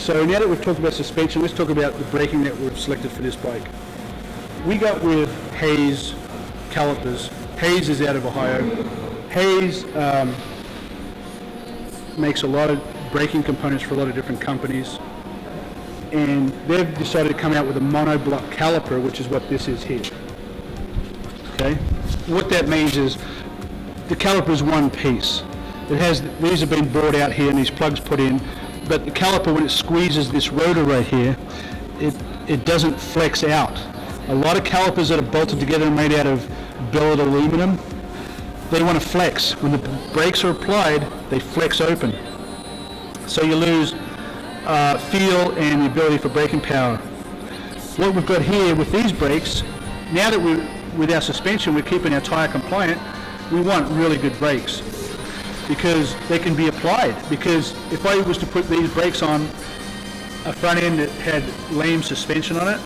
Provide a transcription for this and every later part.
So now that we've talked about suspension, let's talk about the braking that we've selected for this bike. We got with Hayes calipers. Hayes is out of Ohio. Hayes makes a lot of braking components for a lot of different companies, and they've decided to come out with a monoblock caliper, which is what this is here. Okay, what that means is the caliper is one piece. It has, these have been brought out here and these plugs put in, but the caliper, when it squeezes this rotor right here, it doesn't flex out. A lot of calipers that are bolted together and made out of billet aluminum, they want to flex. When the brakes are applied, they flex open. So you lose feel and the ability for braking power. What we've got here with these brakes, now that with our suspension we're keeping our tyre compliant, we want really good brakes because they can be applied. Because if I was to put these brakes on a front end that had lame suspension on it,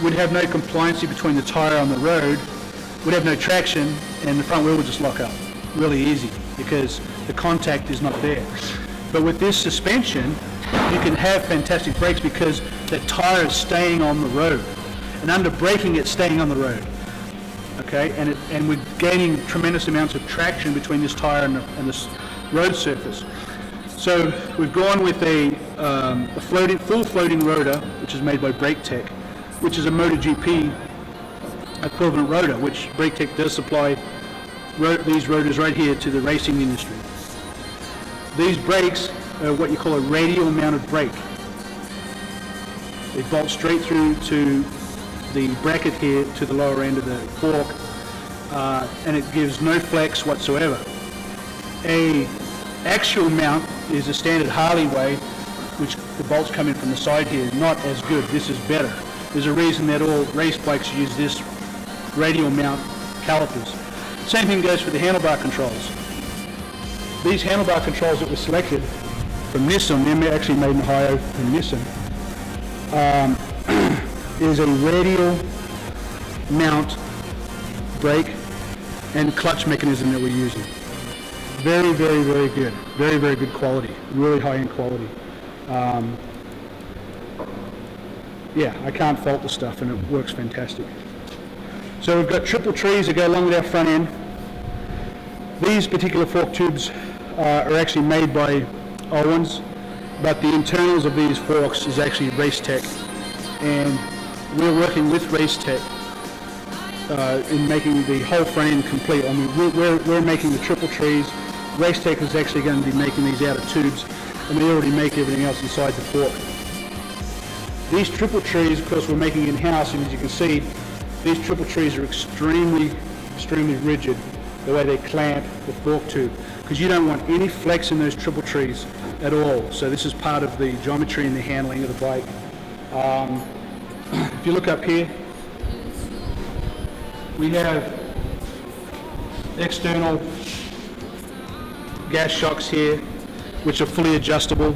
we'd have no compliancy between the tyre on the road, we'd have no traction, and the front wheel would just lock up really easy because the contact is not there. But with this suspension, you can have fantastic brakes because the tyre is staying on the road, and under braking it's staying on the road. Okay, and we're gaining tremendous amounts of traction between this tyre and this road surface. So we've gone with a full floating rotor, which is made by BrakeTech, which is a MotoGP equivalent rotor, which BrakeTech does supply these rotors right here to the racing industry. These brakes are what you call a radial mounted brake. They bolt straight through to the bracket here to the lower end of the fork, and it gives no flex whatsoever. A axial mount is a standard Harley way, which the bolts come in from the side here. Not as good. This is better. There's a reason that all race bikes use this radial mount calipers. Same thing goes for the handlebar controls. These handlebar controls that were selected from Nissan, they're actually made in Ohio from Nissan, is a radial mount brake and clutch mechanism that we're using. Very, very, very good. Very, very good quality. Really high-end quality. Yeah, I can't fault the stuff, and it works fantastic. So we've got triple trees that go along with our front end. These particular fork tubes are actually made by Owens, but the internals of these forks is actually RaceTech, and we're working with RaceTech in making the whole front end complete. I mean, we're making the triple trees. RaceTech is actually going to be making these out of tubes, and they already make everything else inside the fork. These triple trees, of course, we're making in-house, and as you can see, these triple trees are extremely, extremely rigid, the way they clamp the fork tube, because you don't want any flex in those triple trees at all. So this is part of the geometry and the handling of the bike. If you look up here, we have external gas shocks here, which are fully adjustable.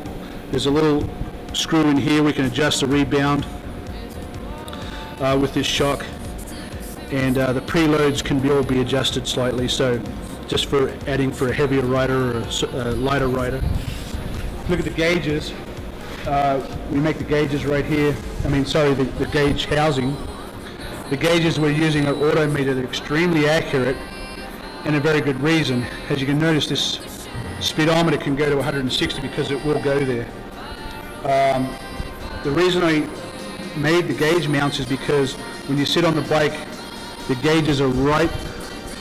There's a little screw in here. We can adjust the rebound with this shock, and the preloads can all be adjusted slightly, so just for adding for a heavier rider or a lighter rider. Look at the gauges. We make the gauges right here. The gauge housing. The gauges we're using are automated. They're extremely accurate, and a very good reason. As you can notice, this speedometer can go to 160 because it will go there. The reason I made the gauge mounts is because when you sit on the bike, the gauges are right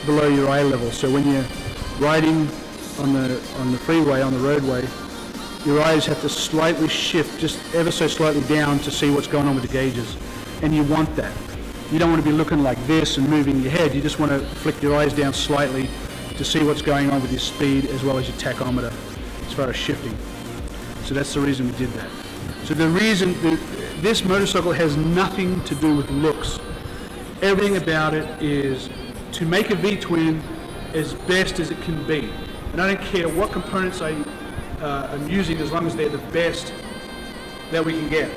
below your eye level. So when you're riding on the freeway, on the roadway, your eyes have to slightly shift, just ever so slightly down to see what's going on with the gauges. And you want that. You don't want to be looking like this and moving your head. You just want to flick your eyes down slightly to see what's going on with your speed as well as your tachometer as far as shifting. So that's the reason we did that. So the reason this motorcycle has nothing to do with looks. Everything about it is to make a V-twin as best as it can be. And I don't care what components I'm using as long as they're the best that we can get.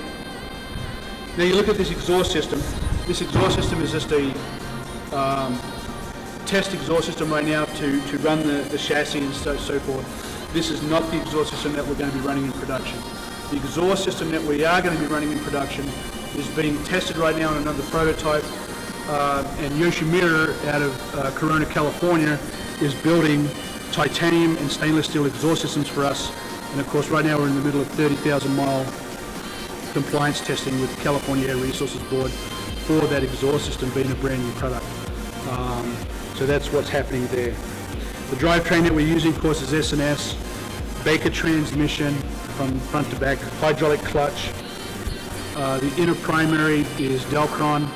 Now you look at this exhaust system. This exhaust system is just a test exhaust system right now to run the chassis and so forth. This is not the exhaust system that we're going to be running in production. The exhaust system that we are going to be running in production is being tested right now on another prototype, and Yoshimura out of Corona, California is building titanium and stainless steel exhaust systems for us. And of course right now we're in the middle of 30,000 mile compliance testing with the California Air Resources Board for that exhaust system being a brand new product. So that's what's happening there. The drivetrain that we're using, of course, is S&S, Baker transmission from front to back, hydraulic clutch. The inner primary is Delcron.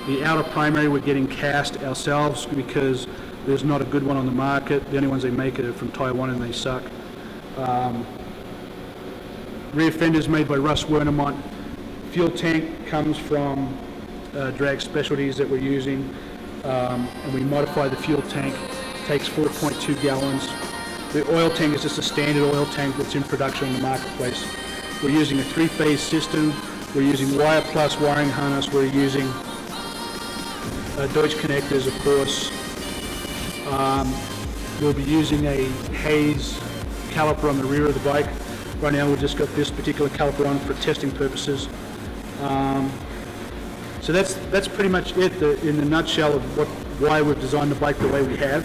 The outer primary we're getting cast ourselves because there's not a good one on the market. The only ones they make are from Taiwan and they suck. Rear fenders made by Russ Wernemont. Fuel tank comes from Drag Specialties that we're using, and we modify the fuel tank. Takes 4.2 gallons. The oil tank is just a standard oil tank that's in production in the marketplace. We're using a 3-phase system. We're using wire plus wiring harness. We're using Deutsch connectors, of course. We'll be using a Hayes caliper on the rear of the bike. Right now we've just got this particular caliper on for testing purposes. So that's pretty much it in the nutshell of why we've designed the bike the way we have.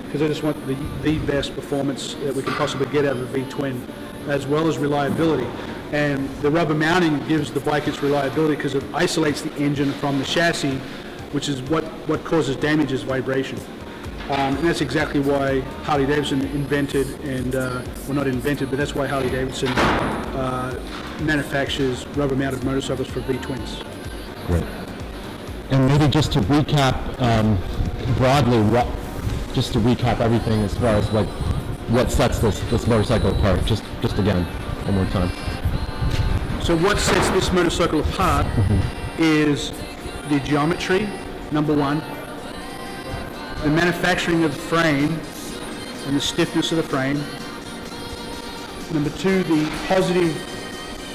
Because I just want the best performance that we can possibly get out of a V-twin, as well as reliability. And the rubber mounting gives the bike its reliability because it isolates the engine from the chassis, which is what causes damage is vibration. And that's exactly why Harley-Davidson invented, and well, not invented, but that's why Harley-Davidson manufactures rubber-mounted motorcycles for V-twins. Great. And maybe just to recap broadly, just to recap everything as far as what sets this motorcycle apart, just again, one more time. So what sets this motorcycle apart is the geometry, number one, the manufacturing of the frame and the stiffness of the frame. Number two, the positive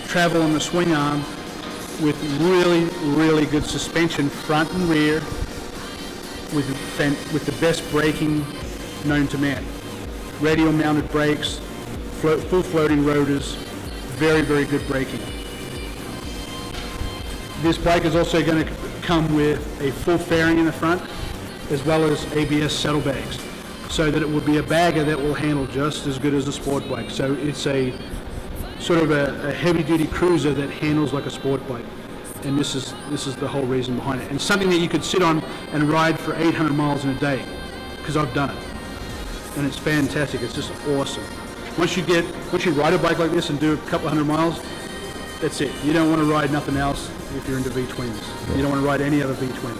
travel on the swing arm with really, really good suspension front and rear with the best braking known to man. Radial mounted brakes, full floating rotors, very, very good braking. This bike is also going to come with a full fairing in the front, as well as ABS saddlebags, so that it will be a bagger that will handle just as good as a sport bike. So it's a sort of a heavy-duty cruiser that handles like a sport bike, and this is the whole reason behind it. And something that you could sit on and ride for 800 miles in a day, because I've done it, and it's fantastic. It's just awesome. Once you ride a bike like this and do a couple hundred miles, that's it. You don't want to ride nothing else if you're into V-twins. You don't want to ride any other V-twin.